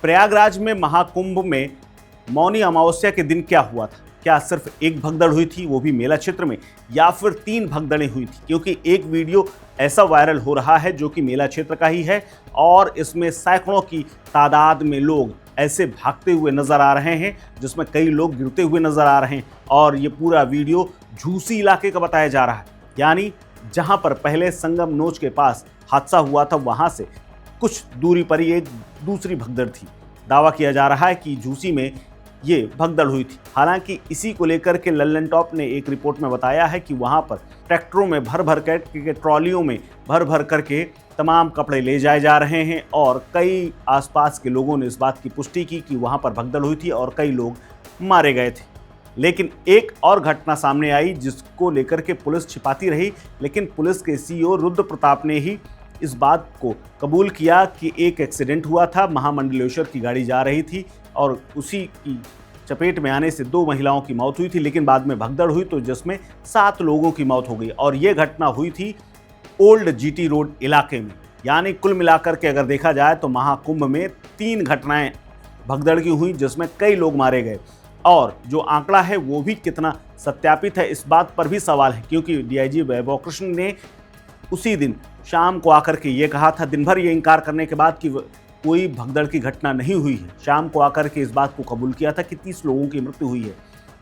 प्रयागराज में महाकुंभ में मौनी अमावस्या के दिन क्या हुआ था? क्या सिर्फ एक भगदड़ हुई थी, वो भी मेला क्षेत्र में, या फिर 3 भगदड़ें हुई थी? क्योंकि एक वीडियो ऐसा वायरल हो रहा है जो कि मेला क्षेत्र का ही है और इसमें सैकड़ों की तादाद में लोग ऐसे भागते हुए नजर आ रहे हैं, जिसमें कई लोग गिरते हुए नजर आ रहे हैं। और ये पूरा वीडियो झूसी इलाके का बताया जा रहा है, यानी जहां पर पहले संगम नोच के पास हादसा हुआ था, वहां से कुछ दूरी पर ही एक दूसरी भगदड़ थी। दावा किया जा रहा है कि झूसी में ये भगदड़ हुई थी। हालांकि इसी को लेकर के लल्लन टॉप ने एक रिपोर्ट में बताया है कि वहां पर ट्रैक्टरों में भर भर कर, ट्रॉलियों में भर भर करके तमाम कपड़े ले जाए जा रहे हैं और कई आसपास के लोगों ने इस बात की पुष्टि की कि वहां पर भगदड़ हुई थी और कई लोग मारे गए थे। लेकिन एक और घटना सामने आई जिसको लेकर के पुलिस छिपाती रही, लेकिन पुलिस के सीईओ रुद्र प्रताप ने ही इस बात को कबूल किया कि एक एक्सीडेंट हुआ था। महामंडलेश्वर की गाड़ी जा रही थी और उसी की चपेट में आने से 2 महिलाओं की मौत हुई थी, लेकिन बाद में भगदड़ हुई तो जिसमें 7 लोगों की मौत हो गई। और ये घटना हुई थी ओल्ड जीटी रोड इलाके में। यानी कुल मिलाकर के अगर देखा जाए तो महाकुंभ में 3 घटनाएं भगदड़ की हुई, जिसमें कई लोग मारे गए। और जो आंकड़ा है वो भी कितना सत्यापित है, इस बात पर भी सवाल है, क्योंकि डीआईजी वैभव कृष्ण ने उसी दिन शाम को आकर के ये कहा था, दिन भर ये इनकार करने के बाद कि कोई भगदड़ की घटना नहीं हुई है। शाम को आकर के इस बात को कबूल किया था कि 30 लोगों की मृत्यु हुई है,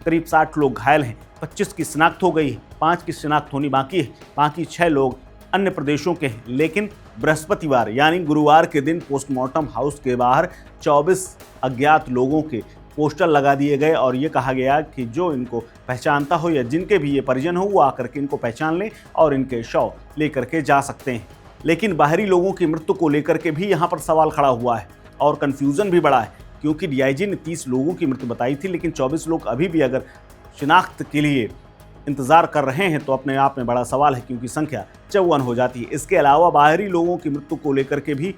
करीब 60 लोग घायल हैं, 25 की शिनाख्त हो गई है, 5 की शिनाख्त होनी बाकी है, बाकी 6 लोग अन्य प्रदेशों के हैं। लेकिन बृहस्पतिवार यानी गुरुवार के दिन पोस्टमार्टम हाउस के बाहर 24 अज्ञात लोगों के पोस्टर लगा दिए गए और ये कहा गया कि जो इनको पहचानता हो या जिनके भी ये परिजन हो वो आकर के इनको पहचान लें और इनके शव लेकर के जा सकते हैं। लेकिन बाहरी लोगों की मृत्यु को लेकर के भी यहाँ पर सवाल खड़ा हुआ है और कन्फ्यूज़न भी बढ़ा है, क्योंकि डीआईजी ने 30 लोगों की मृत्यु बताई थी, लेकिन 24 लोग अभी भी अगर शिनाख्त के लिए इंतज़ार कर रहे हैं तो अपने आप में बड़ा सवाल है, क्योंकि संख्या 54 हो जाती है। इसके अलावा बाहरी लोगों की मृत्यु को लेकर के भी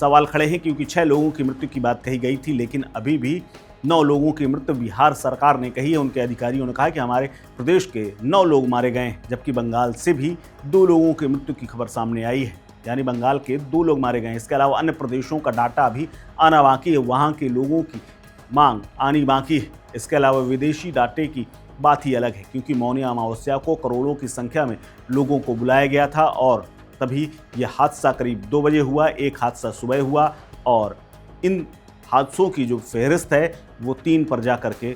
सवाल खड़े हैं, क्योंकि 6 लोगों की मृत्यु की बात कही गई थी, लेकिन अभी भी 9 लोगों की मृत्यु बिहार सरकार ने कही है। उनके अधिकारियों ने कहा कि हमारे प्रदेश के 9 लोग मारे गए हैं, जबकि बंगाल से भी 2 लोगों की मृत्यु की खबर सामने आई है, यानी बंगाल के 2 लोग मारे गए हैं। इसके अलावा अन्य प्रदेशों का डाटा भी आना बाकी है, वहाँ के लोगों की मांग आनी बाकी है। इसके अलावा विदेशी डाटे की बात ही अलग है, क्योंकि मौनी अमावस्या को करोड़ों की संख्या में लोगों को बुलाया गया था और तभी यह हादसा करीब 2 बजे हुआ, एक हादसा सुबह हुआ और इन हादसों की जो फहरिस्त है वो 3 पर जा करके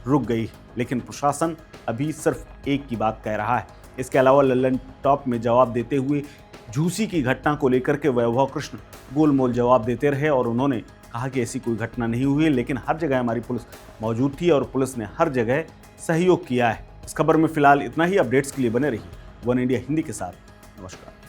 रुक गई। लेकिन प्रशासन अभी सिर्फ एक की बात कह रहा है। इसके अलावा लल्लन टॉप में जवाब देते हुए झूसी की घटना को लेकर के वैभव कृष्ण गोलमोल जवाब देते रहे और उन्होंने कहा कि ऐसी कोई घटना नहीं हुई है, लेकिन हर जगह हमारी पुलिस मौजूद थी और पुलिस ने हर जगह सहयोग किया है। इस खबर में फिलहाल इतना ही। अपडेट्स के लिए बने रहिए वन इंडिया हिंदी के साथ। नमस्कार।